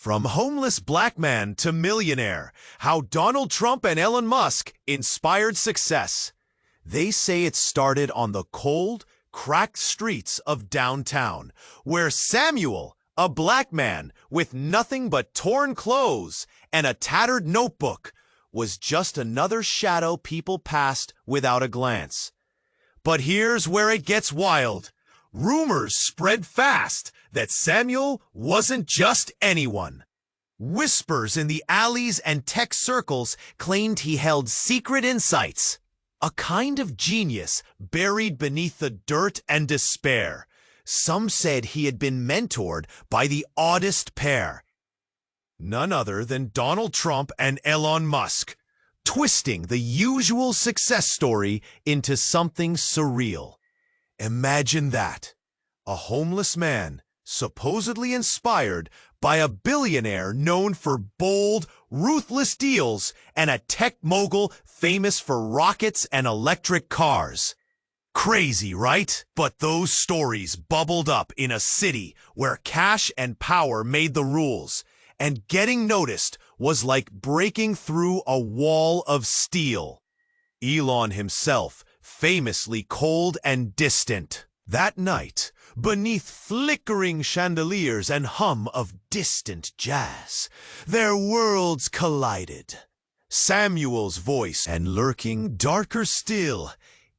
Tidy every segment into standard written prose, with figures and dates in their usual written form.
From homeless black man to millionaire, how Donald Trump and Elon Musk inspired success. They say it started on the cold, cracked streets of downtown, where Samuel, a black man with nothing but torn clothes and a tattered notebook, was just another shadow people passed without a glance. But here's where it gets wild. Rumors spread fast that Samuel wasn't just anyone. Whispers in the alleys and tech circles claimed he held secret insights, a kind of genius buried beneath the dirt and despair. Some said he had been mentored by the oddest pair, none other than Donald Trump and Elon Musk, twisting the usual success story into something surreal. Imagine that. A homeless man, supposedly inspired by a billionaire known for bold, ruthless deals and a tech mogul famous for rockets and electric cars. Crazy, right? But those stories bubbled up in a city where cash and power made the rules, and getting noticed was like breaking through a wall of steel. Elon himself, famously cold and distant. That night, beneath flickering chandeliers and hum of distant jazz, their worlds collided. Samuel's voice and lurking darker still,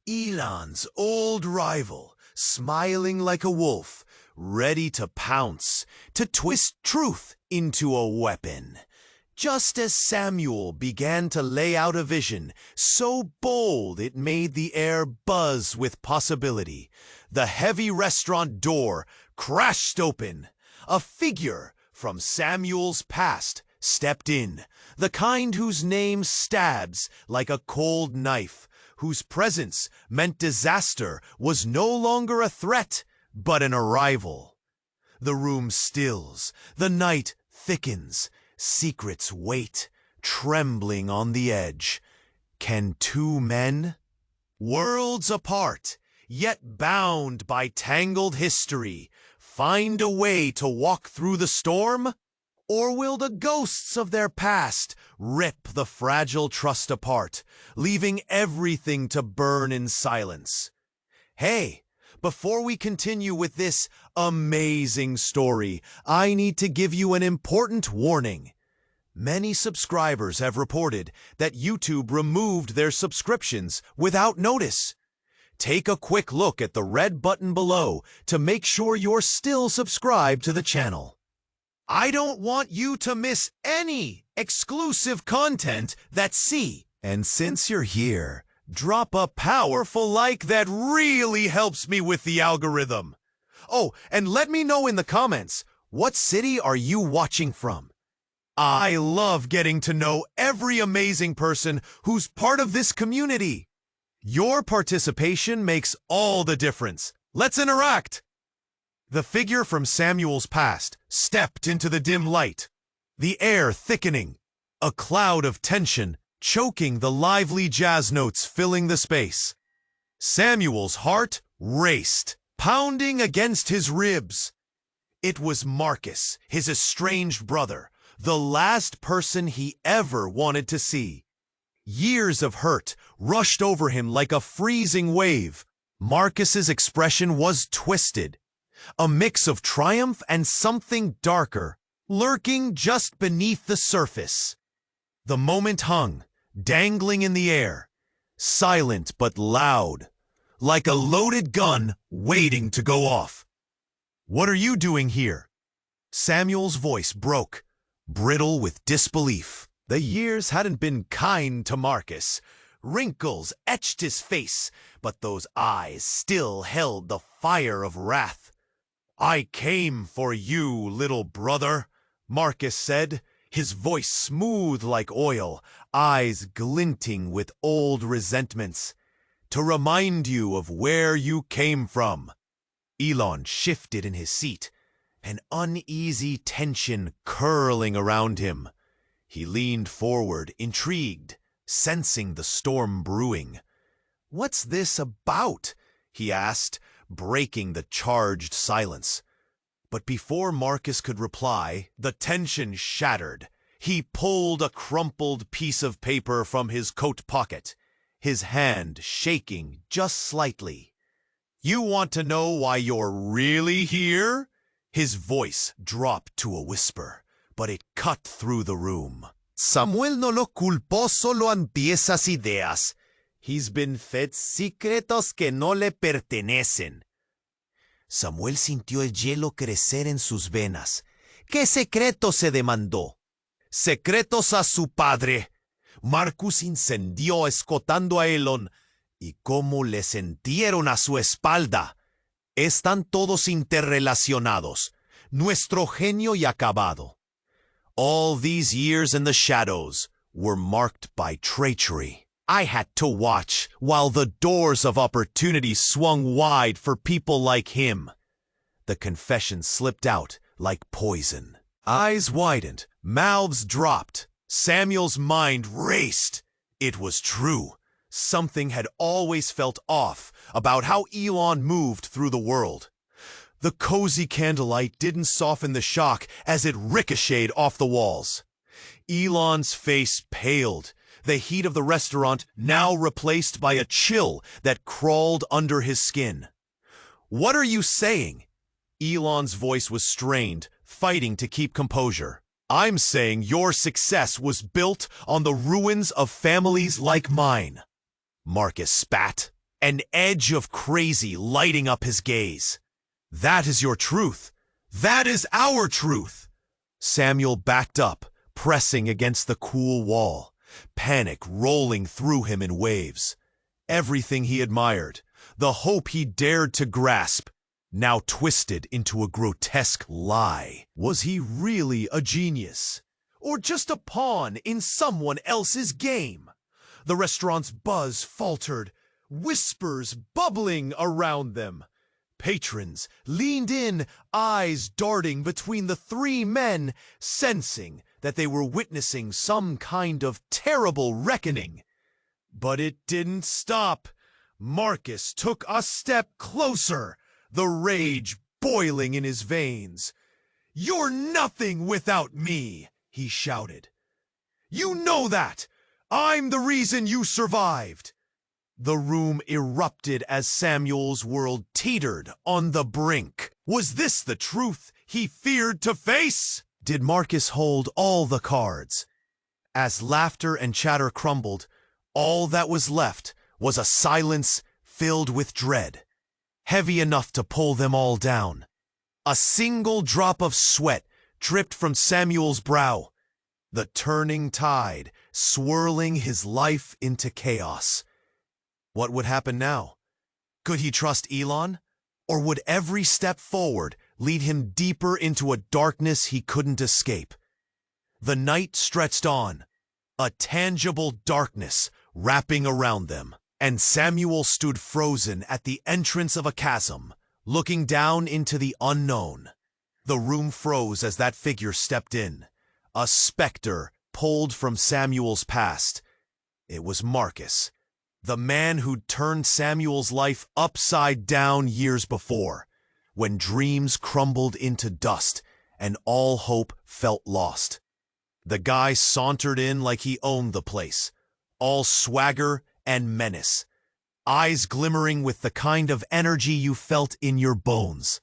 Elon's old rival, smiling like a wolf, ready to pounce, to twist truth into a weapon. Just as Samuel began to lay out a vision so bold it made the air buzz with possibility, the heavy restaurant door crashed open. A figure from Samuel's past stepped in, the kind whose name stabs like a cold knife, whose presence meant disaster was no longer a threat, but an arrival. The room stills, the night thickens, secrets wait, trembling on the edge. Can two men, worlds apart, yet bound by tangled history, find a way to walk through the storm? Or will the ghosts of their past rip the fragile trust apart, leaving everything to burn in silence? Hey, before we continue with this amazing story, I need to give you an important warning. Many subscribers have reported that YouTube removed their subscriptions without notice. Take a quick look at the red button below to make sure you're still subscribed to the channel. I don't want you to miss any exclusive content that's see. And since you're here, drop a powerful like that really helps me with the algorithm. Oh, and let me know in the comments, what city are you watching from? I love getting to know every amazing person who's part of this community. Your participation makes all the difference. Let's interact. The figure from Samuel's past stepped into the dim light, the air thickening, a cloud of tension choking the lively jazz notes filling the space. Samuel's heart raced, pounding against his ribs. It was Marcus, his estranged brother, the last person he ever wanted to see. Years of hurt rushed over him like a freezing wave. Marcus's expression was twisted, a mix of triumph and something darker, lurking just beneath the surface. The moment hung, dangling in the air, silent but loud, like a loaded gun waiting to go off. "What are you doing here?" Samuel's voice broke, brittle with disbelief. The years hadn't been kind to Marcus. Wrinkles etched his face, but those eyes still held the fire of wrath. "I came for you, little brother," Marcus said, his voice smooth like oil, eyes glinting with old resentments, "to remind you of where you came from." Elon shifted in his seat, an uneasy tension curling around him. He leaned forward, intrigued, sensing the storm brewing. "What's this about?" he asked, breaking the charged silence. But before Marcus could reply, the tension shattered. He pulled a crumpled piece of paper from his coat pocket, his hand shaking just slightly. "You want to know why you're really here?" His voice dropped to a whisper, but it cut through the room. "Samuel no lo culpó solo a piezas ideas. He's been fed secretos que no le pertenecen." Samuel sintió el hielo crecer en sus venas. ¿Qué secreto se demandó? Secretos a su padre. Marcus incendió escotando a Elon. ¿Y cómo le sentieron a su espalda? Están todos interrelacionados. Nuestro genio y acabado. All these years in the shadows were marked by treachery. I had to watch while the doors of opportunity swung wide for people like him. The confession slipped out like poison. Eyes widened, mouths dropped. Samuel's mind raced. It was true. Something had always felt off about how Elon moved through the world. The cozy candlelight didn't soften the shock as it ricocheted off the walls. Elon's face paled, the heat of the restaurant now replaced by a chill that crawled under his skin. "What are you saying?" Elon's voice was strained, fighting to keep composure. "I'm saying your success was built on the ruins of families like mine." Marcus spat, an edge of crazy lighting up his gaze. "That is your truth. That is our truth." Samuel backed up, pressing against the cool wall, panic rolling through him in waves. Everything he admired, the hope he dared to grasp, now twisted into a grotesque lie. Was he really a genius? Or just a pawn in someone else's game? The restaurant's buzz faltered, whispers bubbling around them. Patrons leaned in, eyes darting between the three men, sensing that they were witnessing some kind of terrible reckoning. But it didn't stop. Marcus took a step closer, the rage boiling in his veins. "You're nothing without me," he shouted. "You know that! I'm the reason you survived." The room erupted as Samuel's world teetered on the brink. Was this the truth he feared to face? Did Marcus hold all the cards? As laughter and chatter crumbled, all that was left was a silence filled with dread, heavy enough to pull them all down. A single drop of sweat dripped from Samuel's brow, the turning tide swirling his life into chaos. What would happen now? Could he trust Elon? Or would every step forward lead him deeper into a darkness he couldn't escape? The night stretched on, a tangible darkness wrapping around them, and Samuel stood frozen at the entrance of a chasm, looking down into the unknown. The room froze as that figure stepped in, a specter pulled from Samuel's past. It was Marcus, the man who'd turned Samuel's life upside down years before, when dreams crumbled into dust and all hope felt lost. The guy sauntered in like he owned the place, all swagger and menace, eyes glimmering with the kind of energy you felt in your bones.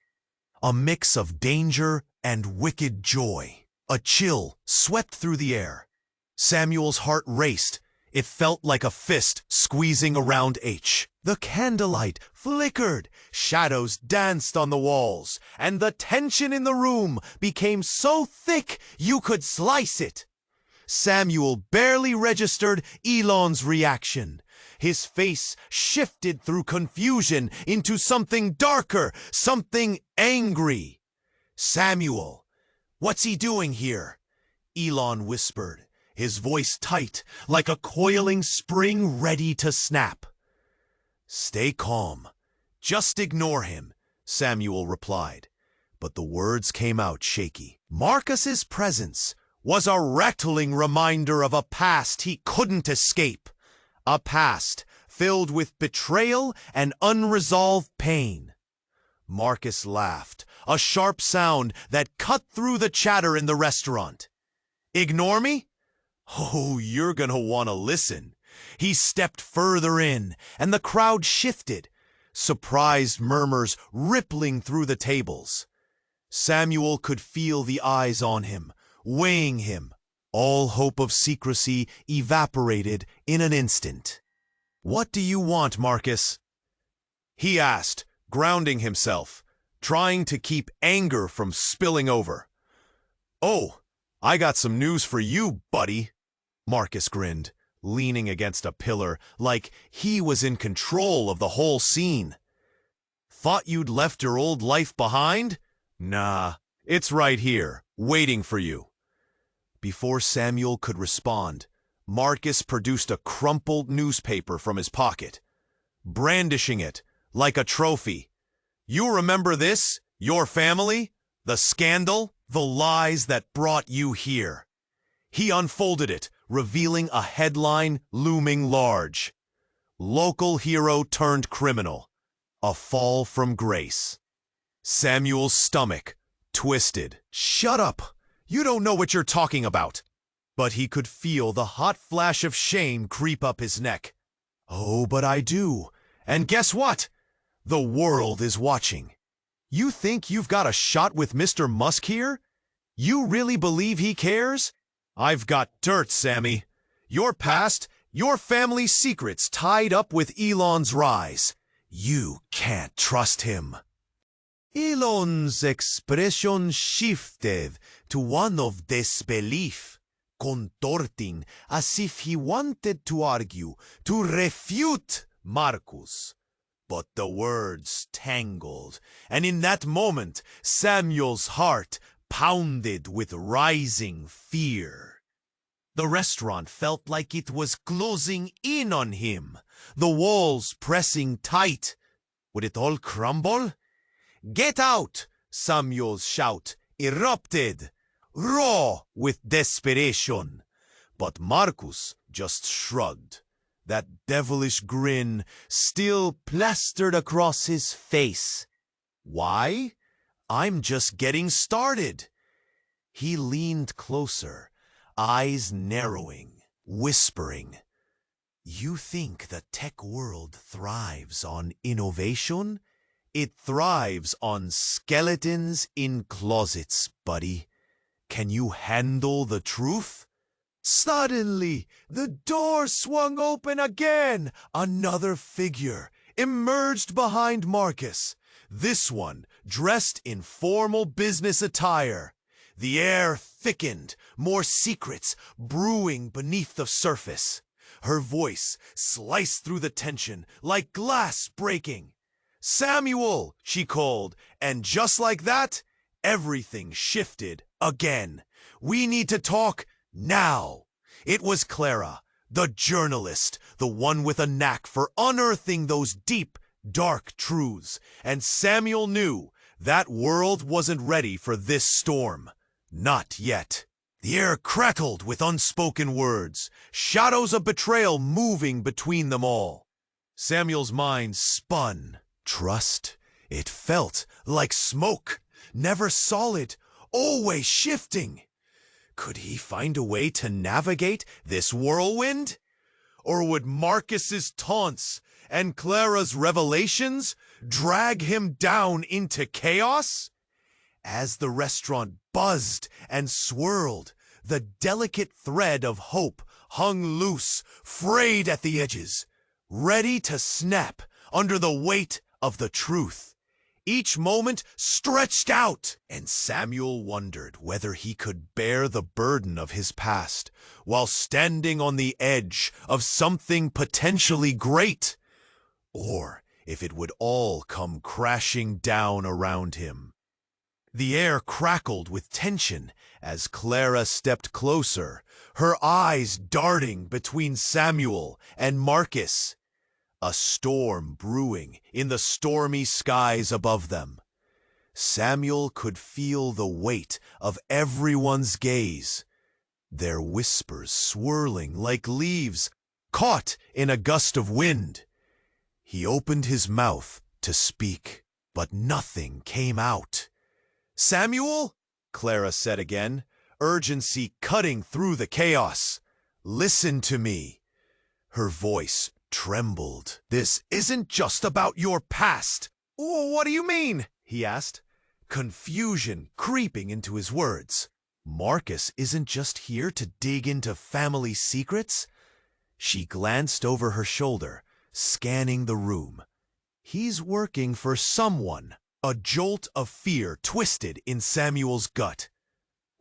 A mix of danger and wicked joy. A chill swept through the air. Samuel's heart raced. It felt like a fist squeezing around H. The candlelight flickered, shadows danced on the walls, and the tension in the room became so thick you could slice it. Samuel barely registered Elon's reaction. His face shifted through confusion into something darker, something angry. "Samuel, what's he doing here?" Elon whispered, his voice tight, like a coiling spring ready to snap. "Stay calm. Just ignore him," Samuel replied, but the words came out shaky. Marcus's presence was a rattling reminder of a past he couldn't escape, a past filled with betrayal and unresolved pain. Marcus laughed, a sharp sound that cut through the chatter in the restaurant. Ignore me? Oh, you're gonna want to listen. He stepped further in, and the crowd shifted, surprised murmurs rippling through the tables. Samuel could feel the eyes on him, weighing him. All hope of secrecy evaporated in an instant. "What do you want, Marcus?" he asked, grounding himself, trying to keep anger from spilling over. "Oh, I got some news for you, buddy," Marcus grinned, leaning against a pillar like he was in control of the whole scene. "Thought you'd left your old life behind? Nah, it's right here, waiting for you." Before Samuel could respond, Marcus produced a crumpled newspaper from his pocket, brandishing it like a trophy. "You remember this? Your family? The scandal? The lies that brought you here?" He unfolded it, revealing a headline looming large. "Local hero turned criminal. A fall from grace." Samuel's stomach twisted. "Shut up! You don't know what you're talking about." But he could feel the hot flash of shame creep up his neck. "Oh, but I do. And guess what? The world is watching. You think you've got a shot with Mr. Musk here? You really believe he cares? I've got dirt, Sammy. Your past, your family's secrets tied up with Elon's rise. You can't trust him." Elon's expression shifted to one of disbelief, contorting as if he wanted to argue, to refute Marcus. But the words tangled, and in that moment, Samuel's heart pounded with rising fear. The restaurant felt like it was closing in on him, the walls pressing tight. Would it all crumble? "Get out!" Samuel's shout erupted, raw with desperation. But Marcus just shrugged, that devilish grin still plastered across his face. "Why? I'm just getting started." He leaned closer, eyes narrowing, whispering, "You think the tech world thrives on innovation? It thrives on skeletons in closets, buddy. Can you handle the truth?" Suddenly, the door swung open again. Another figure emerged behind Marcus, this one dressed in formal business attire. The air thickened, more secrets brewing beneath the surface. Her voice sliced through the tension like glass breaking. "Samuel," she called, and just like that, everything shifted again. "We need to talk now." It was Clara, the journalist, the one with a knack for unearthing those deep, dark truths, and Samuel knew that world wasn't ready for this storm. Not yet. The air crackled with unspoken words, shadows of betrayal moving between them all. Samuel's mind spun. Trust. It felt like smoke, never solid, always shifting. Could he find a way to navigate this whirlwind? Or would Marcus's taunts and Clara's revelations drag him down into chaos? As the restaurant buzzed and swirled, the delicate thread of hope hung loose, frayed at the edges, ready to snap under the weight of the truth. Each moment stretched out, and Samuel wondered whether he could bear the burden of his past while standing on the edge of something potentially great, or if it would all come crashing down around him. The air crackled with tension as Clara stepped closer, her eyes darting between Samuel and Marcus. A storm brewing in the stormy skies above them. Samuel could feel the weight of everyone's gaze, their whispers swirling like leaves caught in a gust of wind. He opened his mouth to speak, but nothing came out. Samuel? Clara said again, urgency cutting through the chaos. Listen to me. Her voice trembled. This isn't just about your past. What do you mean? He asked, confusion creeping into his words. Marcus isn't just here to dig into family secrets. She glanced over her shoulder, scanning the room. He's working for someone. A jolt of fear twisted in Samuel's gut.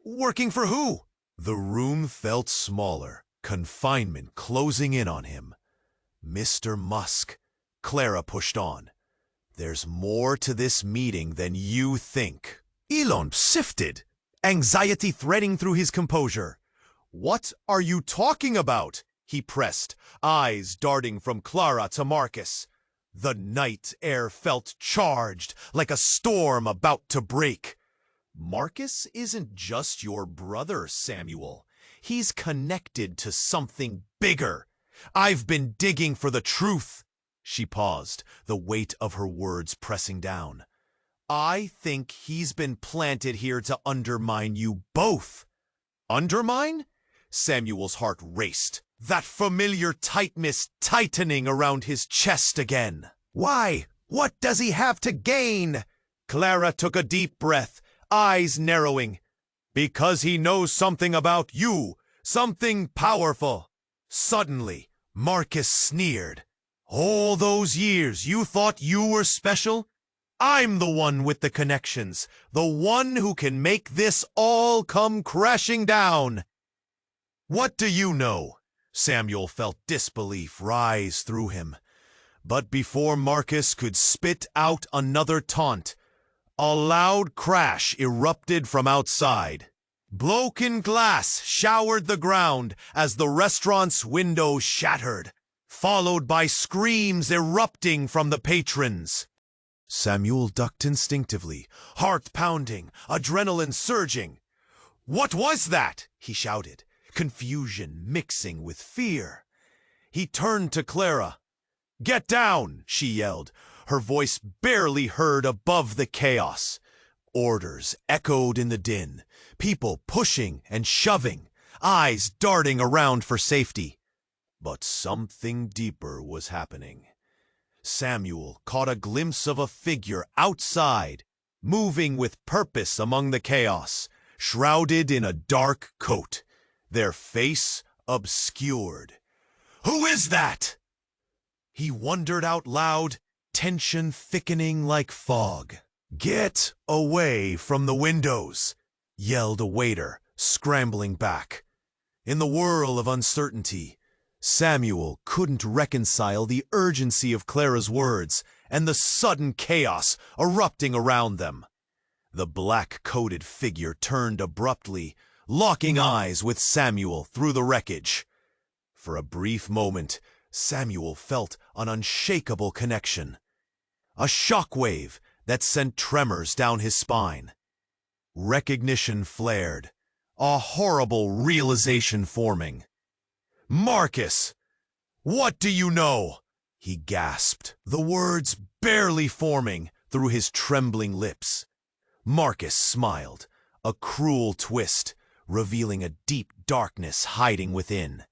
Working for who? The room felt smaller, confinement closing in on him. Mr. Musk, Clara pushed on. There's more to this meeting than you think. Elon sifted, anxiety threading through his composure. What are you talking about? He pressed, eyes darting from Clara to Marcus. The night air felt charged, like a storm about to break. Marcus isn't just your brother, Samuel. He's connected to something bigger. I've been digging for the truth. She paused, the weight of her words pressing down. I think he's been planted here to undermine you both. Undermine? Samuel's heart raced, that familiar tightness tightening around his chest again. Why? What does he have to gain? Clara took a deep breath, eyes narrowing. Because he knows something about you, something powerful. Suddenly, Marcus sneered. All those years you thought you were special? I'm the one with the connections, the one who can make this all come crashing down. What do you know? Samuel felt disbelief rise through him. But before Marcus could spit out another taunt, a loud crash erupted from outside. Broken glass showered the ground as the restaurant's windows shattered, followed by screams erupting from the patrons. Samuel ducked instinctively, heart pounding, adrenaline surging. What was that? He shouted, confusion mixing with fear. He turned to Clara. Get down, she yelled, her voice barely heard above the chaos. Orders echoed in the din, people pushing and shoving, eyes darting around for safety. But something deeper was happening. Samuel caught a glimpse of a figure outside, moving with purpose among the chaos, shrouded in a dark coat, their face obscured. Who is that? He wondered out loud, tension thickening like fog. Get away from the windows, yelled a waiter, scrambling back. In the whirl of uncertainty, Samuel couldn't reconcile the urgency of Clara's words and the sudden chaos erupting around them. The black-coated figure turned abruptly, locking eyes with Samuel through the wreckage. For a brief moment, Samuel felt an unshakable connection. A shockwave that sent tremors down his spine. Recognition flared, a horrible realization forming. Marcus! What do you know? He gasped, the words barely forming through his trembling lips. Marcus smiled, a cruel twist, revealing a deep darkness hiding within.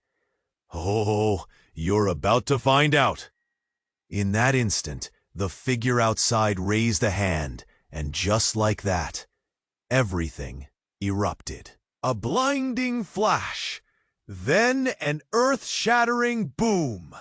Oh, you're about to find out. In that instant, the figure outside raised a hand, and just like that, everything erupted. A blinding flash, then an earth-shattering boom.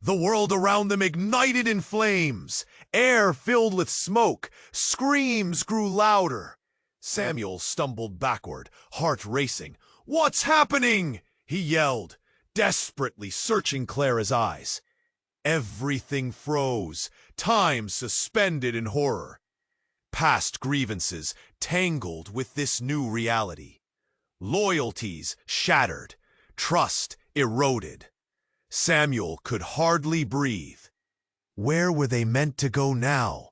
The world around them ignited in flames, air filled with smoke, screams grew louder. Samuel stumbled backward, heart racing. What's happening? He yelled, desperately searching Clara's eyes. Everything froze, time suspended in horror. Past grievances tangled with this new reality. Loyalties shattered, trust eroded. Samuel could hardly breathe. Where were they meant to go now?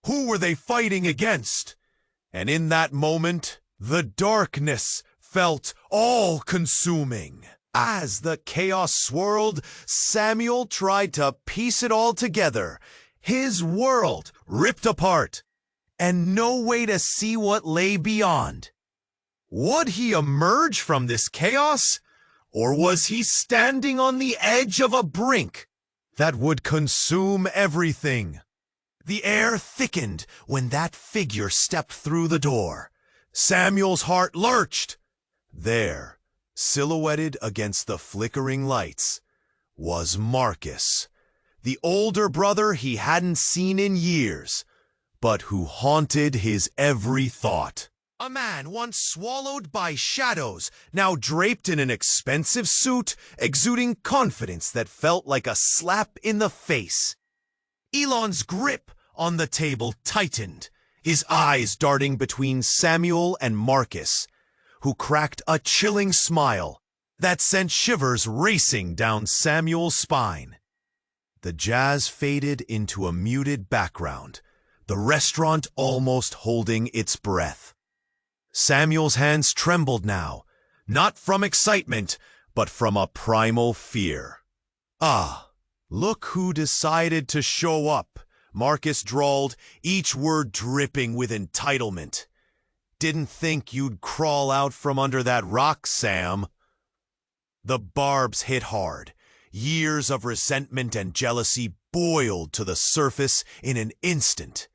Who were they fighting against? And in that moment, the darkness felt all-consuming. As the chaos swirled, Samuel tried to piece it all together. His world ripped apart. and no way to see what lay beyond. Would he emerge from this chaos, or was he standing on the edge of a brink that would consume everything? The air thickened when that figure stepped through the door. Samuel's heart lurched. There, silhouetted against the flickering lights, was Marcus, the older brother he hadn't seen in years, but who haunted his every thought. A man once swallowed by shadows, now draped in an expensive suit, exuding confidence that felt like a slap in the face. Elon's grip on the table tightened, his eyes darting between Samuel and Marcus, who cracked a chilling smile that sent shivers racing down Samuel's spine. The jazz faded into a muted background, the restaurant almost holding its breath. Samuel's hands trembled now, not from excitement, but from a primal fear. "Ah, look who decided to show up," Marcus drawled, each word dripping with entitlement. "Didn't think you'd crawl out from under that rock, Sam." The barbs hit hard. Years of resentment and jealousy boiled to the surface in an instant.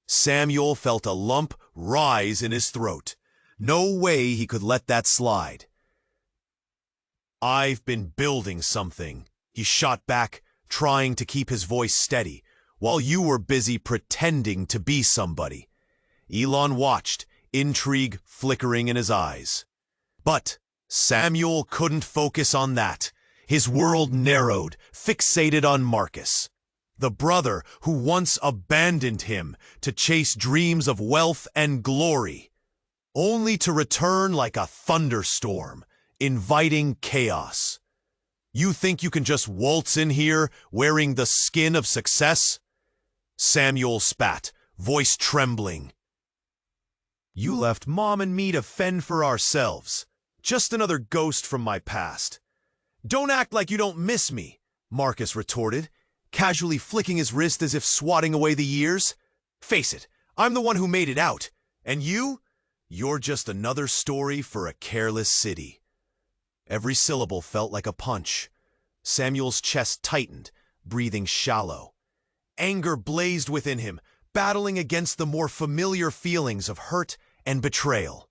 Samuel felt a lump rise in his throat. No way he could let that slide. "I've been building something," he shot back, trying to keep his voice steady, "while you were busy pretending to be somebody." Elon watched, intrigue flickering in his eyes. But Samuel couldn't focus on that. His world narrowed, fixated on Marcus, the brother who once abandoned him to chase dreams of wealth and glory, only to return like a thunderstorm, inviting chaos. "You think you can just waltz in here wearing the skin of success?" Samuel spat, voice trembling. "You left Mom and me to fend for ourselves. Just another ghost from my past." "Don't act like you don't miss me," Marcus retorted, casually flicking his wrist as if swatting away the years. "Face it, I'm the one who made it out. And you're just another story for a careless city." Every syllable felt like a punch. Samuel's chest tightened, breathing shallow. Anger blazed within him, battling against the more familiar feelings of hurt and betrayal.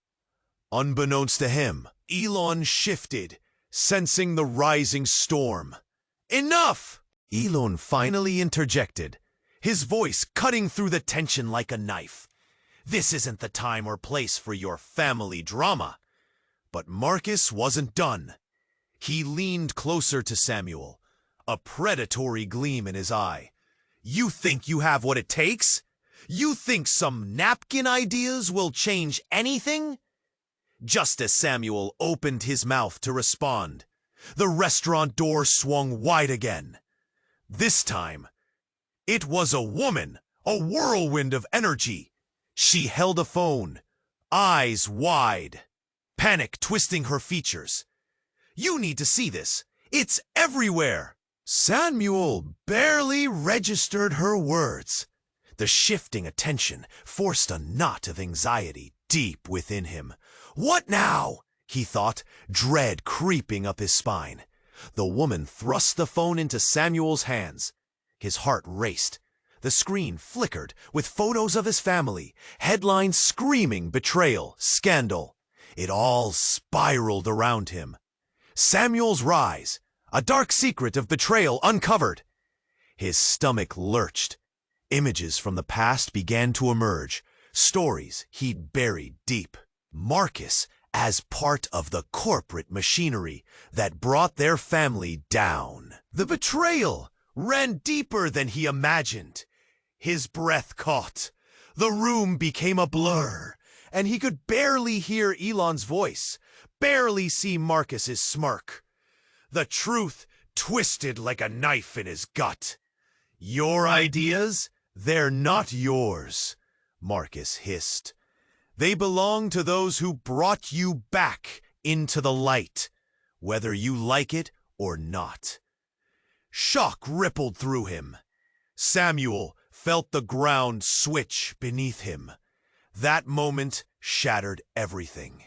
Unbeknownst to him, Elon shifted, sensing the rising storm. "Enough!" Elon finally interjected, his voice cutting through the tension like a knife. "This isn't the time or place for your family drama." But Marcus wasn't done. He leaned closer to Samuel, a predatory gleam in his eye. "You think you have what it takes? You think some napkin ideas will change anything?" Just as Samuel opened his mouth to respond, the restaurant door swung wide again. This time, it was a woman, a whirlwind of energy. She held a phone, eyes wide, panic twisting her features. "You need to see this. It's everywhere." Samuel barely registered her words. The shifting attention forced a knot of anxiety deep within him. "What now?" he thought, dread creeping up his spine. The woman thrust the phone into Samuel's hands. His heart raced. The screen flickered with photos of his family, headlines screaming betrayal, scandal. It all spiraled around him. Samuel's rise, a dark secret of betrayal uncovered. His stomach lurched. Images from the past began to emerge, stories he'd buried deep. Marcus as part of the corporate machinery that brought their family down. The betrayal ran deeper than he imagined. His breath caught. The room became a blur, and he could barely hear Elon's voice, barely see Marcus's smirk. The truth twisted like a knife in his gut. "Your ideas? They're not yours," Marcus hissed. "They belong to those who brought you back into the light, whether you like it or not." Shock rippled through him. Samuel felt the ground switch beneath him. That moment shattered everything.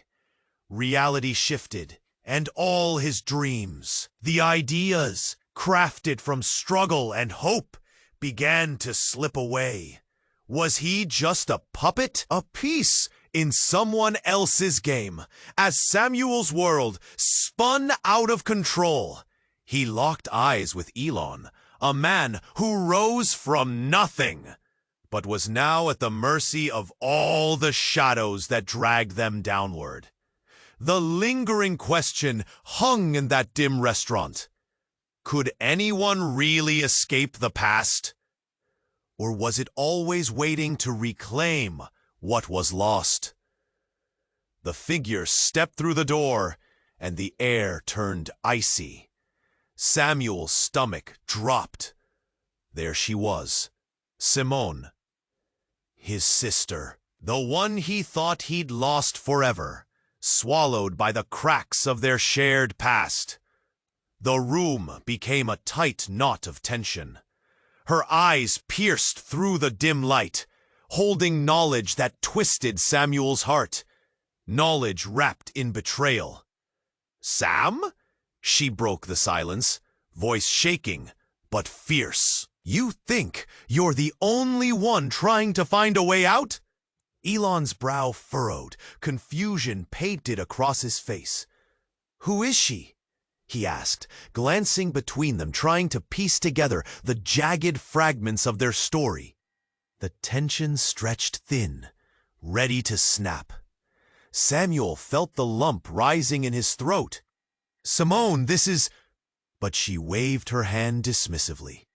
Reality shifted, and all his dreams, the ideas crafted from struggle and hope, began to slip away. Was he just a puppet? A piece in someone else's game? As Samuel's world spun out of control, he locked eyes with Elon, a man who rose from nothing, but was now at the mercy of all the shadows that dragged them downward. The lingering question hung in that dim restaurant. Could anyone really escape the past? Or was it always waiting to reclaim what was lost? The figure stepped through the door, and the air turned icy. Samuel's stomach dropped. There she was, Simone. His sister, the one he thought he'd lost forever, swallowed by the cracks of their shared past. The room became a tight knot of tension. Her eyes pierced through the dim light, holding knowledge that twisted Samuel's heart. Knowledge wrapped in betrayal. "Sam?" She broke the silence, voice shaking, but fierce. "You think you're the only one trying to find a way out?" Elon's brow furrowed, confusion painted across his face. "Who is she?" he asked, glancing between them, trying to piece together the jagged fragments of their story. The tension stretched thin, ready to snap. Samuel felt the lump rising in his throat. "Simone, this is—" But she waved her hand dismissively.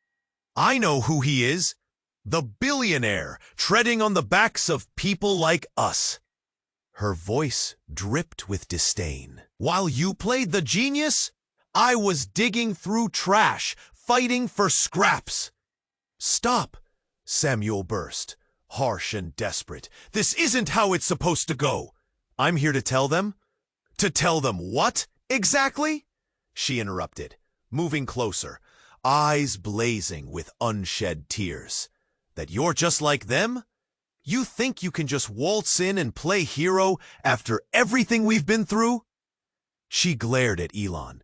"I know who he is. The billionaire, treading on the backs of people like us." Her voice dripped with disdain. "While you played the genius, I was digging through trash, fighting for scraps." "Stop," Samuel burst, harsh and desperate. "This isn't how it's supposed to go." "I'm here to tell them." "To tell them what, exactly?" she interrupted, moving closer, eyes blazing with unshed tears. "That you're just like them? You think you can just waltz in and play hero after everything we've been through?" She glared at Elon.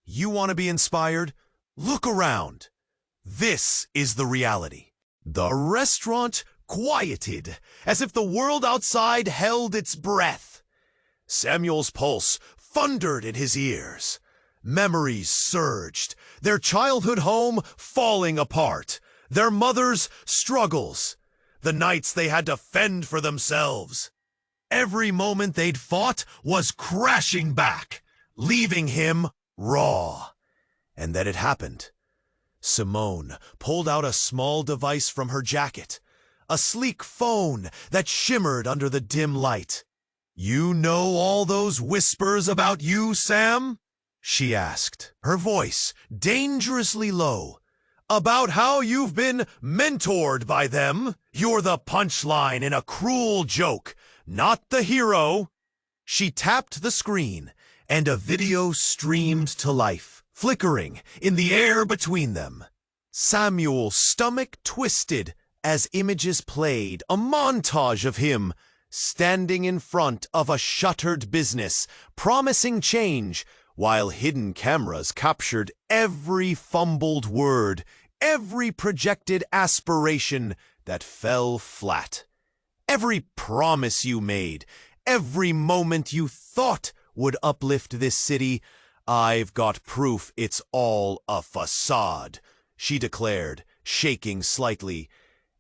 "You want to be inspired? Look around. This is the reality." The restaurant quieted, as if the world outside held its breath. Samuel's pulse thundered in his ears. Memories surged, their childhood home falling apart, their mother's struggles, the nights they had to fend for themselves. Every moment they'd fought was crashing back, leaving him raw. And then it happened. Simone pulled out a small device from her jacket, a sleek phone that shimmered under the dim light. "You know all those whispers about you, Sam?" she asked, her voice dangerously low. "About how you've been mentored by them? You're the punchline in a cruel joke, not the hero." She tapped the screen, and a video streamed to life, flickering in the air between them. Samuel's stomach twisted as images played, a montage of him standing in front of a shuttered business, promising change, while hidden cameras captured every fumbled word, every projected aspiration that fell flat. Every promise you made, every moment you thought would uplift this city. "I've got proof it's all a facade," she declared, shaking slightly.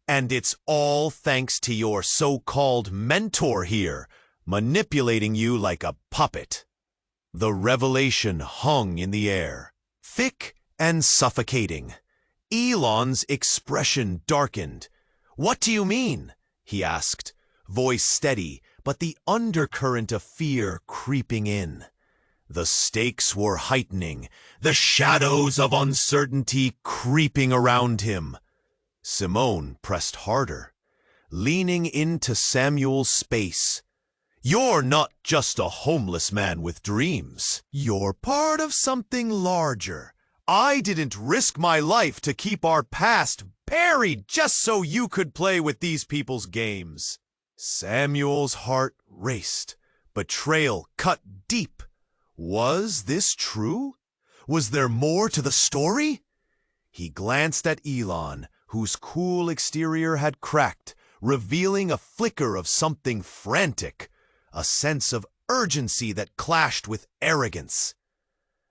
"And it's all thanks to your so-called mentor here, manipulating you like a puppet." The revelation hung in the air, thick and suffocating. Elon's expression darkened. "What do you mean?" he asked, voice steady, but the undercurrent of fear creeping in. The stakes were heightening, the shadows of uncertainty creeping around him. Simone pressed harder, leaning into Samuel's space. "You're not just a homeless man with dreams. You're part of something larger. I didn't risk my life to keep our past parried just so you could play with these people's games. Samuel's heart raced. Betrayal cut deep. Was this true? Was there more to the story? He glanced at Elon, whose cool exterior had cracked, revealing a flicker of something frantic, a sense of urgency that clashed with arrogance.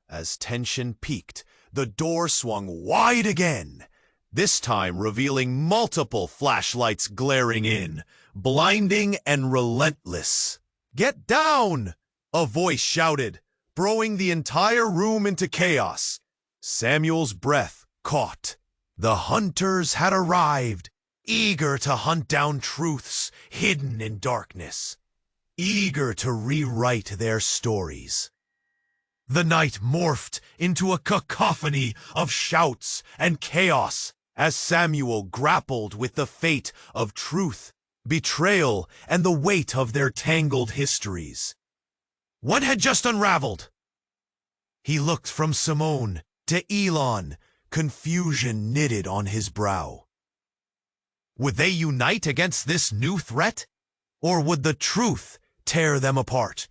As tension peaked, the door swung wide again, this time revealing multiple flashlights glaring in, blinding and relentless. "Get down!" a voice shouted, throwing the entire room into chaos. Samuel's breath caught. The hunters had arrived, eager to hunt down truths hidden in darkness, eager to rewrite their stories. The night morphed into a cacophony of shouts and chaos as Samuel grappled with the fate of truth, betrayal, and the weight of their tangled histories. What had just unraveled? He looked from Simone to Elon, confusion knitted on his brow. Would they unite against this new threat? Or would the truth tear them apart?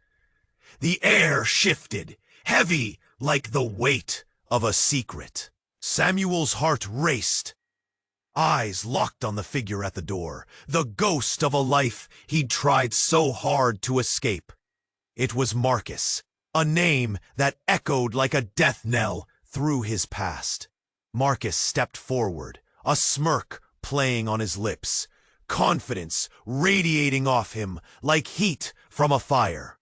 The air shifted, heavy like the weight of a secret. Samuel's heart raced. Eyes locked on the figure at the door, the ghost of a life he'd tried so hard to escape. It was Marcus, a name that echoed like a death knell through his past. Marcus stepped forward, a smirk playing on his lips, confidence radiating off him like heat from a fire.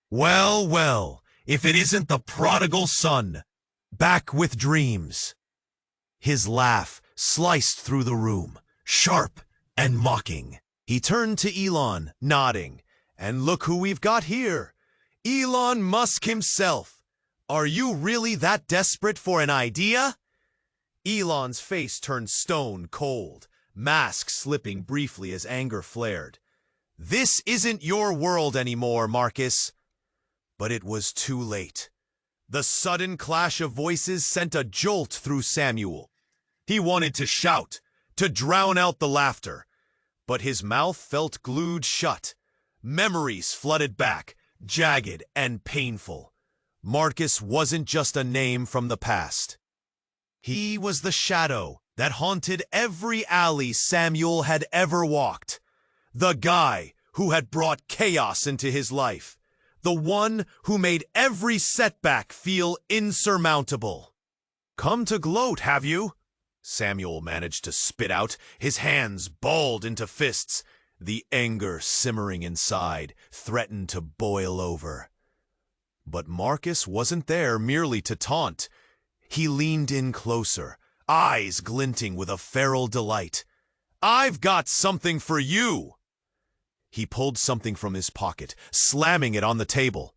Well, well, if it isn't the prodigal son, back with dreams. His laugh sliced through the room, sharp and mocking. He turned to Elon, nodding. And look who we've got here. Elon Musk himself. Are you really that desperate for an idea? Elon's face turned stone cold, mask slipping briefly as anger flared. This isn't your world anymore, Marcus. But it was too late. The sudden clash of voices sent a jolt through Samuel. He wanted to shout, to drown out the laughter, but his mouth felt glued shut. Memories flooded back, jagged and painful. Marcus wasn't just a name from the past. He was the shadow that haunted every alley Samuel had ever walked. The guy who had brought chaos into his life. The one who made every setback feel insurmountable. Come to gloat, have you? Samuel managed to spit out, his hands balled into fists. The anger simmering inside threatened to boil over. But Marcus wasn't there merely to taunt. He leaned in closer, eyes glinting with a feral delight. "I've got something for you!" He pulled something from his pocket, slamming it on the table.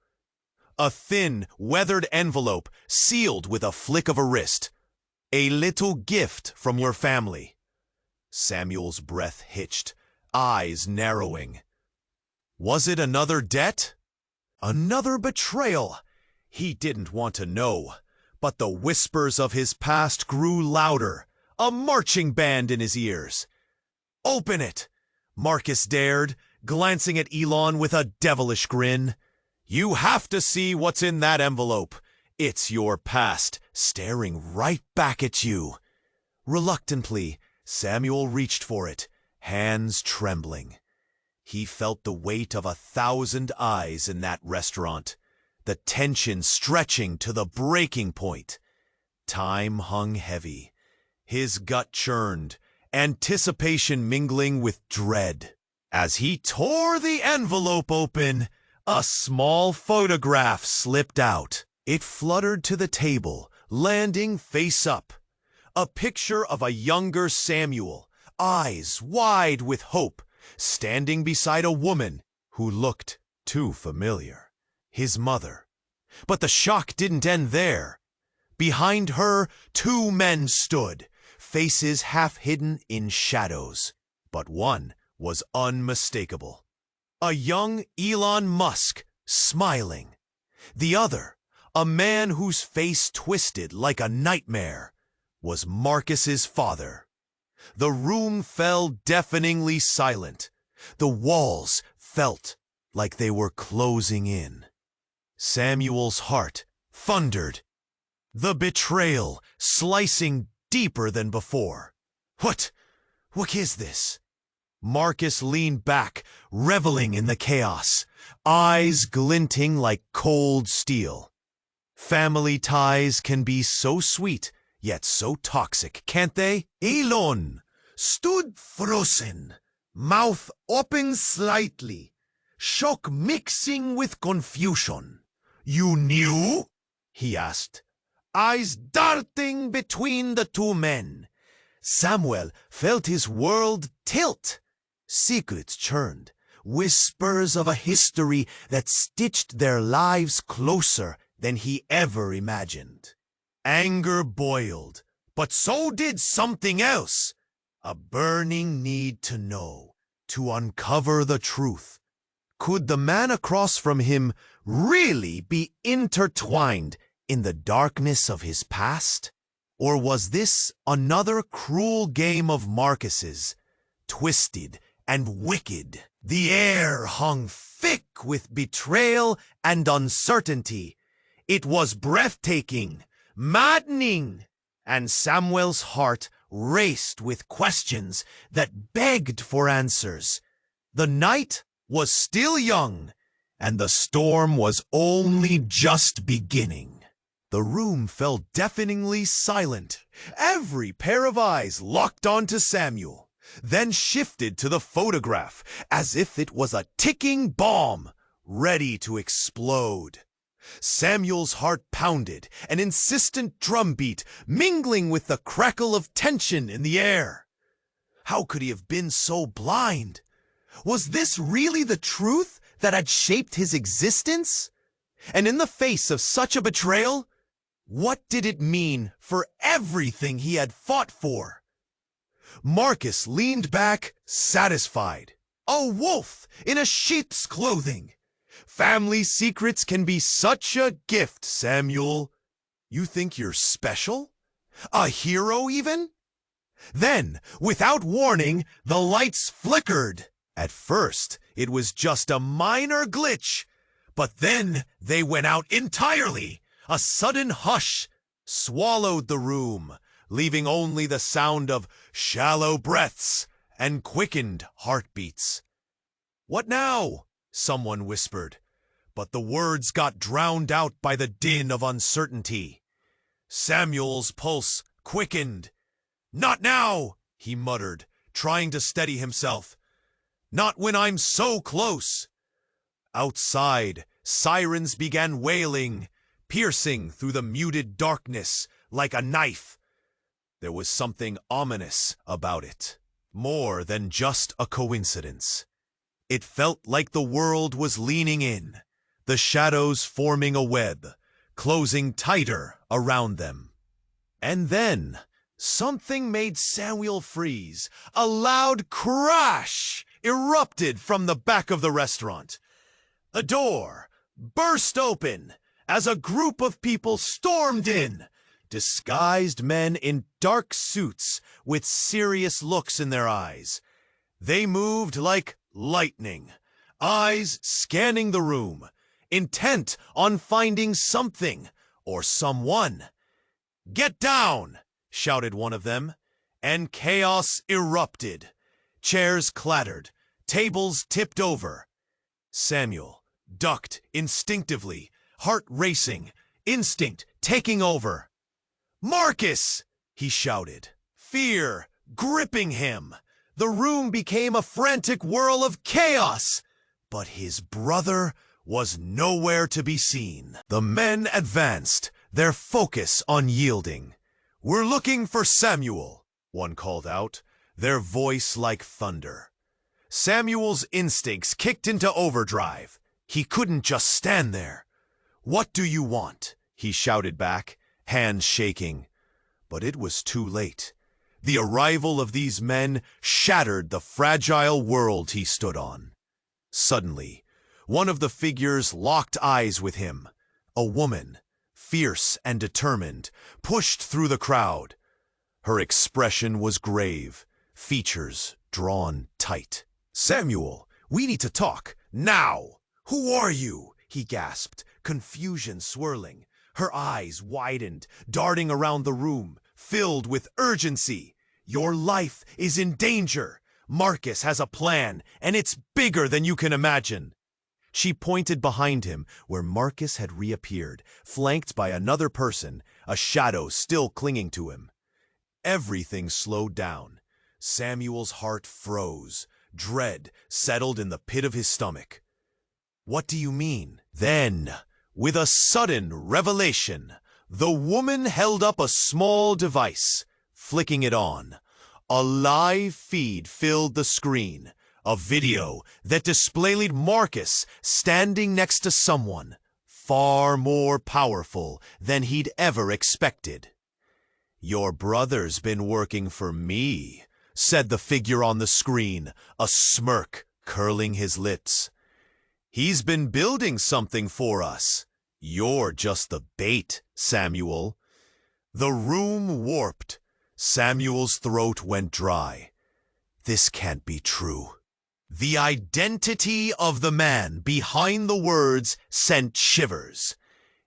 A thin, weathered envelope sealed with a flick of a wrist. "A little gift from your family." Samuel's breath hitched, eyes narrowing. Was it another debt? Another betrayal? He didn't want to know, but the whispers of his past grew louder, a marching band in his ears. "Open it," Marcus dared, glancing at Elon with a devilish grin. "You have to see what's in that envelope. It's your past, staring right back at you." Reluctantly, Samuel reached for it, hands trembling. He felt the weight of 1,000 eyes in that restaurant, the tension stretching to the breaking point. Time hung heavy. His gut churned, anticipation mingling with dread. As he tore the envelope open, a small photograph slipped out. It fluttered to the table, landing face up. A picture of a younger Samuel, eyes wide with hope, standing beside a woman who looked too familiar. His mother. But the shock didn't end there. Behind her, 2 men stood, faces half hidden in shadows. But one was unmistakable. A young Elon Musk, smiling. The other, a man whose face twisted like a nightmare, was Marcus's father. The room fell deafeningly silent. The walls felt like they were closing in. Samuel's heart thundered, the betrayal slicing deeper than before. What is this? Marcus leaned back, reveling in the chaos, eyes glinting like cold steel. Family ties can be so sweet, yet so toxic, can't they? Elon stood frozen, mouth open slightly, shock mixing with confusion. "You knew?" he asked, eyes darting between the two men. Samuel felt his world tilt. Secrets churned, whispers of a history that stitched their lives closer than he ever imagined. Anger boiled, but so did something else. A burning need to know, to uncover the truth. Could the man across from him really be intertwined in the darkness of his past? Or was this another cruel game of Marcus's, twisted and wicked? The air hung thick with betrayal and uncertainty. It was breathtaking, maddening, and Samuel's heart raced with questions that begged for answers. The night was still young, and the storm was only just beginning. The room fell deafeningly silent. Every pair of eyes locked onto Samuel, then shifted to the photograph as if it was a ticking bomb, ready to explode. Samuel's heart pounded, an insistent drumbeat mingling with the crackle of tension in the air. How could he have been so blind? Was this really the truth that had shaped his existence? And in the face of such a betrayal, what did it mean for everything he had fought for? Marcus leaned back, satisfied. A wolf in a sheep's clothing. Family secrets can be such a gift, Samuel. You think you're special? A hero, even? Then, without warning, the lights flickered. At first, it was just a minor glitch, but then they went out entirely. A sudden hush swallowed the room, leaving only the sound of shallow breaths and quickened heartbeats. "What now?" someone whispered, but the words got drowned out by the din of uncertainty. Samuel's pulse quickened. "Not now," he muttered, trying to steady himself. "Not when I'm so close." Outside, sirens began wailing, piercing through the muted darkness like a knife. There was something ominous about it, more than just a coincidence. It felt like the world was leaning in, the shadows forming a web, closing tighter around them. And then, something made Samuel freeze. A loud crash erupted from the back of the restaurant. A door burst open as a group of people stormed in, disguised men in dark suits with serious looks in their eyes. They moved like lightning, eyes scanning the room, intent on finding something or someone. "Get down!" shouted one of them, and chaos erupted. Chairs clattered, tables tipped over. Samuel ducked instinctively, heart racing, instinct taking over. "Marcus!" he shouted, fear gripping him. The room became a frantic whirl of chaos, but his brother was nowhere to be seen. The men advanced, their focus unyielding. "We're looking for Samuel," one called out, their voice like thunder. Samuel's instincts kicked into overdrive. He couldn't just stand there. "What do you want?" he shouted back, hands shaking. But it was too late. The arrival of these men shattered the fragile world he stood on. Suddenly, one of the figures locked eyes with him. A woman, fierce and determined, pushed through the crowd. Her expression was grave, features drawn tight. "Samuel, we need to talk, now! Who are you?" he gasped, confusion swirling. Her eyes widened, darting around the room, filled with urgency. "Your life is in danger. Marcus has a plan, and it's bigger than you can imagine." She pointed behind him, where Marcus had reappeared, flanked by another person, a shadow still clinging to him. Everything slowed down. Samuel's heart froze. Dread settled in the pit of his stomach. "What do you mean?" Then, with a sudden revelation, the woman held up a small device, flicking it on. A live feed filled the screen, a video that displayed Marcus standing next to someone far more powerful than he'd ever expected. "Your brother's been working for me," said the figure on the screen, a smirk curling his lips. "He's been building something for us. You're just the bait, Samuel." The room warped. Samuel's throat went dry. This can't be true. The identity of the man behind the words sent shivers.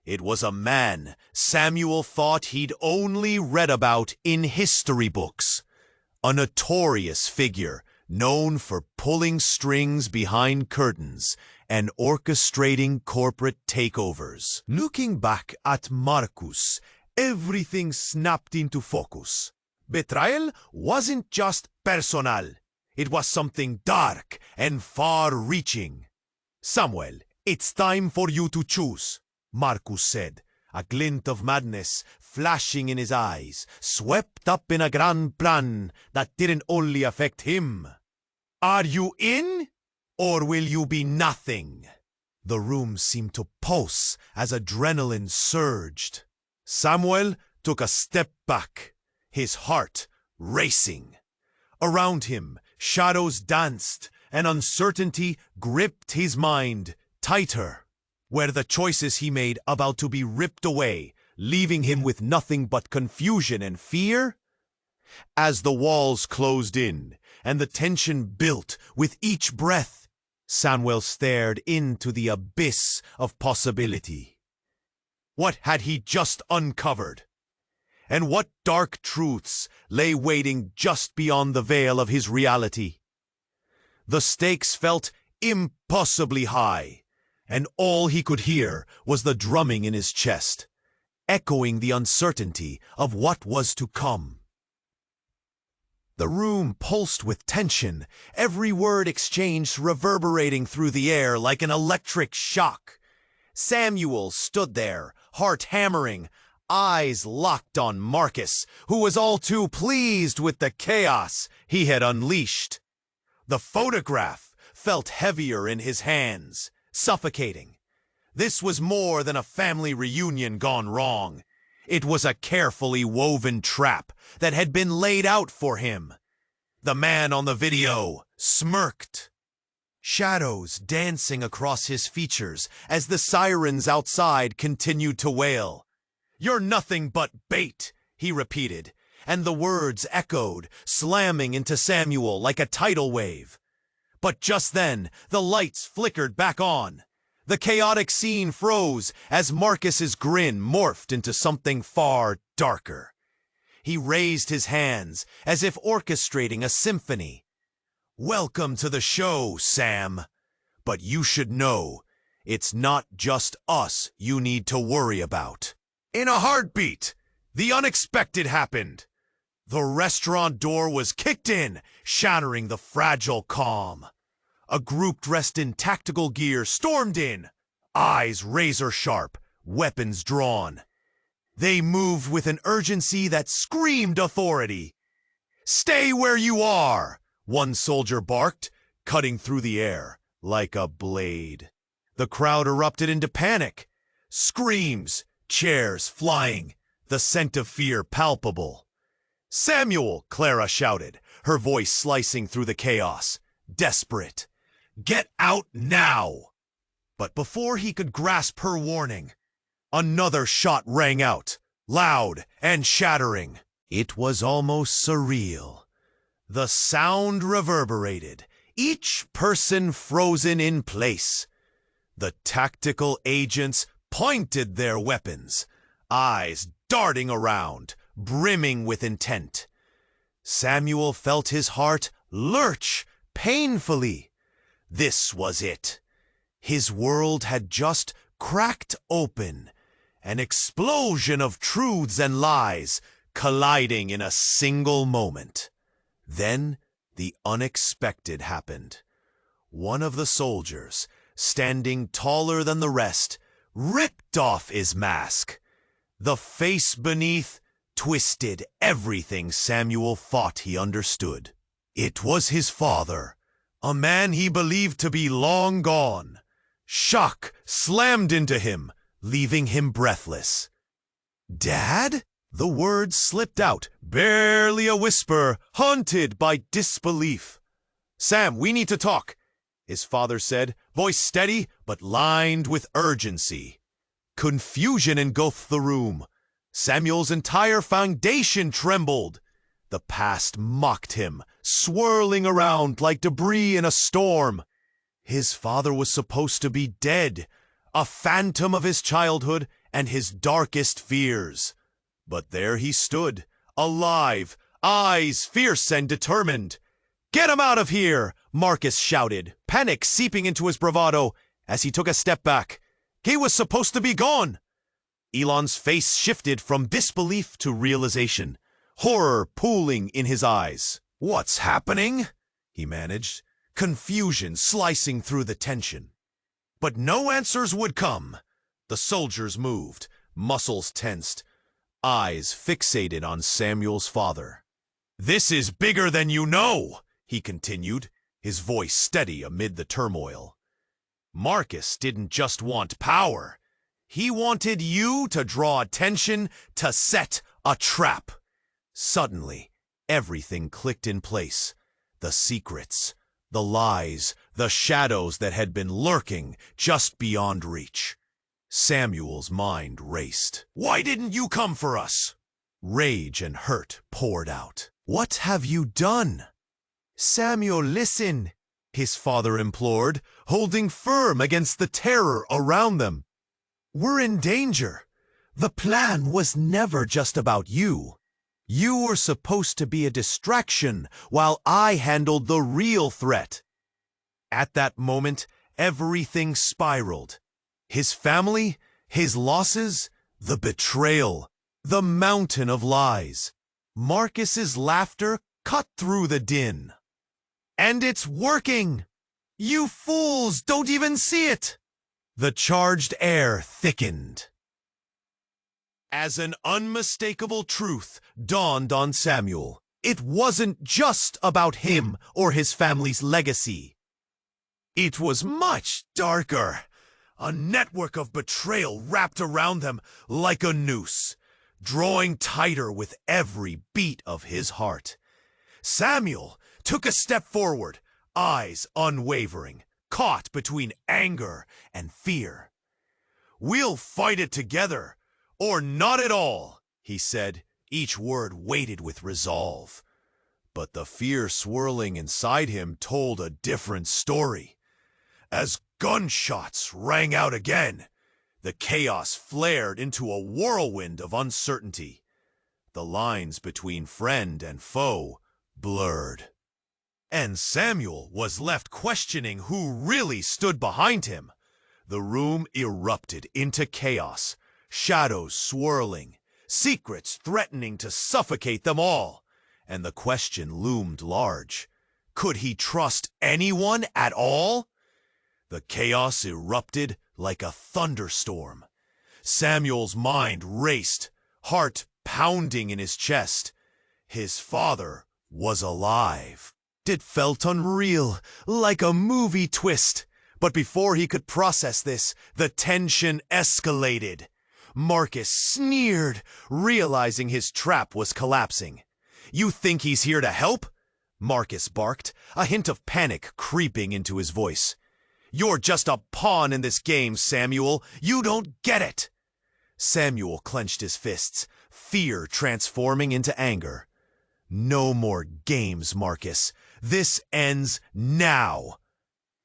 It was a man Samuel thought he'd only read about in history books. A notorious figure known for pulling strings behind curtains and orchestrating corporate takeovers. Looking back at Marcus, everything snapped into focus. Betrayal wasn't just personal. It was something dark and far-reaching. "Samuel, it's time for you to choose," Marcus said, a glint of madness flashing in his eyes, swept up in a grand plan that didn't only affect him. "Are you in, or will you be nothing?" The room seemed to pulse as adrenaline surged. Samuel took a step back, his heart racing. Around him, shadows danced, and uncertainty gripped his mind tighter. Were the choices he made about to be ripped away, leaving him with nothing but confusion and fear? As the walls closed in, and the tension built with each breath, Samuel stared into the abyss of possibility. What had he just uncovered? And what dark truths lay waiting just beyond the veil of his reality? The stakes felt impossibly high, and all he could hear was the drumming in his chest, echoing the uncertainty of what was to come. The room pulsed with tension, every word exchanged reverberating through the air like an electric shock. Samuel stood there, heart hammering, eyes locked on Marcus, who was all too pleased with the chaos he had unleashed. The photograph felt heavier in his hands, suffocating. This was more than a family reunion gone wrong. It was a carefully woven trap that had been laid out for him. The man on the video smirked, shadows dancing across his features as the sirens outside continued to wail. "You're nothing but bait," he repeated, and the words echoed, slamming into Samuel like a tidal wave. But just then, the lights flickered back on. The chaotic scene froze as Marcus's grin morphed into something far darker. He raised his hands as if orchestrating a symphony. "Welcome to the show, Sam. But you should know, it's not just us you need to worry about." In a heartbeat, the unexpected happened. The restaurant door was kicked in, shattering the fragile calm. A group dressed in tactical gear stormed in, eyes razor-sharp, weapons drawn. They moved with an urgency that screamed authority. "Stay where you are!" one soldier barked, cutting through the air like a blade. The crowd erupted into panic. Screams, chairs flying, the scent of fear palpable. "Samuel!" Clara shouted, her voice slicing through the chaos, desperate. "Get out now!" But before he could grasp her warning, another shot rang out, loud and shattering. It was almost surreal. The sound reverberated, each person frozen in place. The tactical agents pointed their weapons, eyes darting around, brimming with intent. Samuel felt his heart lurch painfully. This was it. His world had just cracked open, an explosion of truths and lies colliding in a single moment. Then the unexpected happened. One of the soldiers, standing taller than the rest, ripped off his mask. The face beneath twisted everything Samuel thought he understood. It was his father, a man he believed to be long gone. Shock slammed into him, leaving him breathless. "Dad?" The words slipped out, barely a whisper, haunted by disbelief. "Sam, we need to talk," his father said, voice steady but lined with urgency. Confusion engulfed the room. Samuel's entire foundation trembled. The past mocked him, swirling around like debris in a storm. His father was supposed to be dead, a phantom of his childhood and his darkest fears. But there he stood, alive, eyes fierce and determined. "Get him out of here!" Marcus shouted, panic seeping into his bravado as he took a step back. He was supposed to be gone. Elon's face shifted from disbelief to realization, horror pooling in his eyes. "What's happening?" he managed, confusion slicing through the tension. But no answers would come. The soldiers moved, muscles tensed, eyes fixated on Samuel's father. "This is bigger than you know," he continued, his voice steady amid the turmoil. "Marcus didn't just want power. He wanted you to draw attention, to set a trap." Suddenly, everything clicked in place. The secrets, the lies, the shadows that had been lurking just beyond reach. Samuel's mind raced. "Why didn't you come for us?" Rage and hurt poured out. "What have you done?" "Samuel, listen," his father implored, holding firm against the terror around them. "We're in danger. The plan was never just about you. You were supposed to be a distraction while I handled the real threat." At that moment, everything spiraled. His family, his losses, the betrayal, the mountain of lies. Marcus's laughter cut through the din. "And it's working! You fools don't even see it!" The charged air thickened as an unmistakable truth dawned on Samuel. It wasn't just about him or his family's legacy. It was much darker. A network of betrayal wrapped around them like a noose, drawing tighter with every beat of his heart. Samuel took a step forward, eyes unwavering, caught between anger and fear. "We'll fight it together, or not at all," he said, each word weighted with resolve. But the fear swirling inside him told a different story. As gunshots rang out again, the chaos flared into a whirlwind of uncertainty. The lines between friend and foe blurred. And Samuel was left questioning who really stood behind him. The room erupted into chaos, shadows swirling, secrets threatening to suffocate them all. And the question loomed large. Could he trust anyone at all? The chaos erupted like a thunderstorm. Samuel's mind raced, heart pounding in his chest. His father was alive. It felt unreal, like a movie twist. But before he could process this, the tension escalated. Marcus sneered, realizing his trap was collapsing. "You think he's here to help?" Marcus barked, a hint of panic creeping into his voice. "You're just a pawn in this game, Samuel. You don't get it." Samuel clenched his fists, fear transforming into anger. No more games, Marcus. This ends now.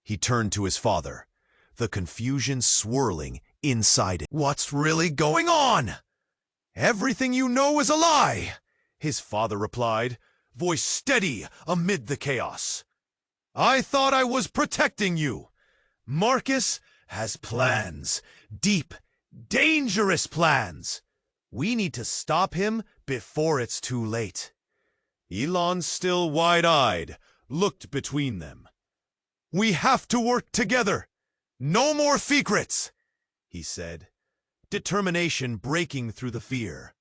He turned to his father, the confusion swirling inside him. What's really going on? Everything you know is a lie, his father replied, voice steady amid the chaos. I thought I was protecting you. Marcus has plans, deep, dangerous plans. We need to stop him before it's too late. Elon, still wide-eyed, looked between them. We have to work together. No more secrets, he said, determination breaking through the fear.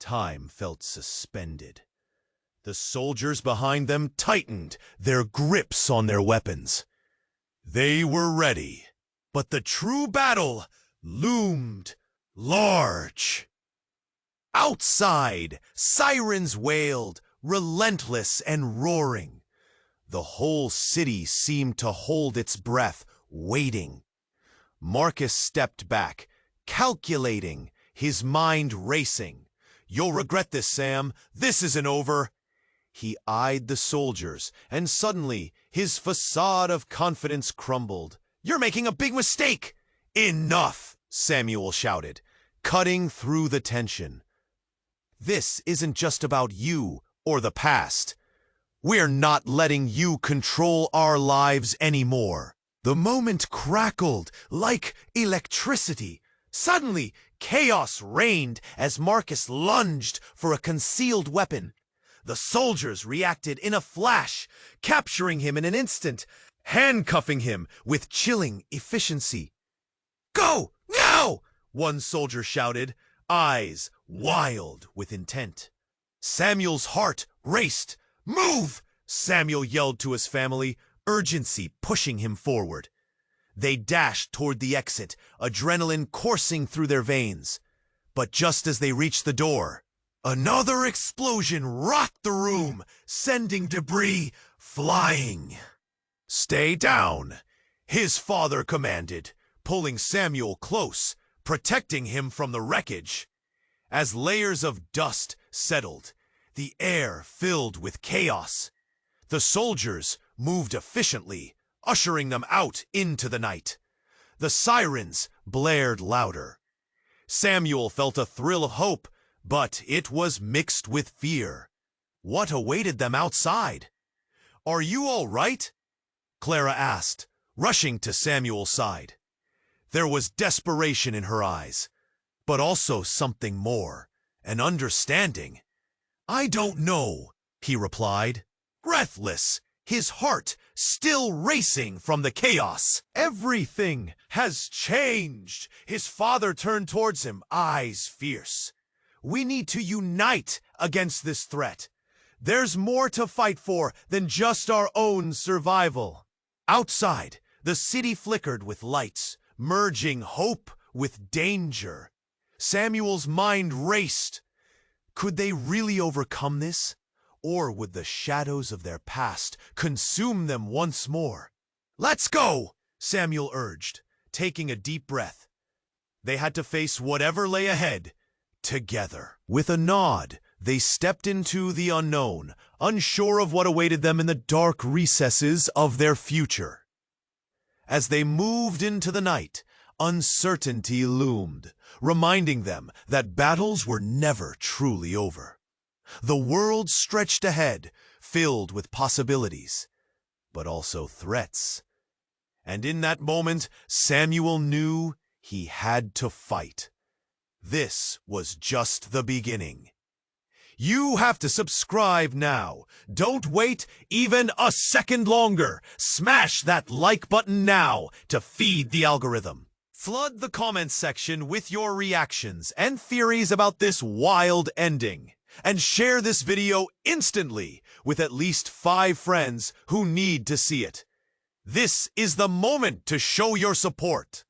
Time felt suspended. The soldiers behind them tightened their grips on their weapons. They were ready, but the true battle loomed large. Outside, sirens wailed, relentless and roaring. The whole city seemed to hold its breath, waiting. Marcus stepped back, calculating, his mind racing. You'll regret this, Sam. This isn't over. He eyed the soldiers, and suddenly his facade of confidence crumbled. You're making a big mistake. Enough, Samuel shouted, cutting through the tension. This isn't just about you or the past. We're not letting you control our lives anymore. The moment crackled like electricity. Suddenly, chaos reigned as Marcus lunged for a concealed weapon. The soldiers reacted in a flash, capturing him in an instant, handcuffing him with chilling efficiency. Go, now! One soldier shouted, eyes wild with intent. Samuel's heart raced. Move! Samuel yelled to his family, urgency pushing him forward. They dashed toward the exit, adrenaline coursing through their veins. But just as they reached the door, another explosion rocked the room, sending debris flying. Stay down, his father commanded, pulling Samuel close, protecting him from the wreckage. As layers of dust settled, the air filled with chaos. The soldiers moved efficiently, ushering them out into the night. The sirens blared louder. Samuel felt a thrill of hope, but it was mixed with fear. What awaited them outside? Are you all right? Clara asked, rushing to Samuel's side. There was desperation in her eyes, but also something more, an understanding. I don't know, he replied, breathless, his heart still racing from the chaos. Everything has changed. His father turned towards him, eyes fierce. We need to unite against this threat. There's more to fight for than just our own survival. Outside, the city flickered with lights, merging hope with danger. Samuel's mind raced. Could they really overcome this? Or would the shadows of their past consume them once more? Let's go, Samuel urged, taking a deep breath. They had to face whatever lay ahead, together. With a nod, they stepped into the unknown, unsure of what awaited them in the dark recesses of their future. As they moved into the night, uncertainty loomed, reminding them that battles were never truly over. The world stretched ahead, filled with possibilities, but also threats. And in that moment, Samuel knew he had to fight. This was just the beginning. You have to subscribe now. Don't wait even a second longer. Smash that like button now to feed the algorithm. Flood the comments section with your reactions and theories about this wild ending. And share this video instantly with at least 5 friends who need to see it. This is the moment to show your support.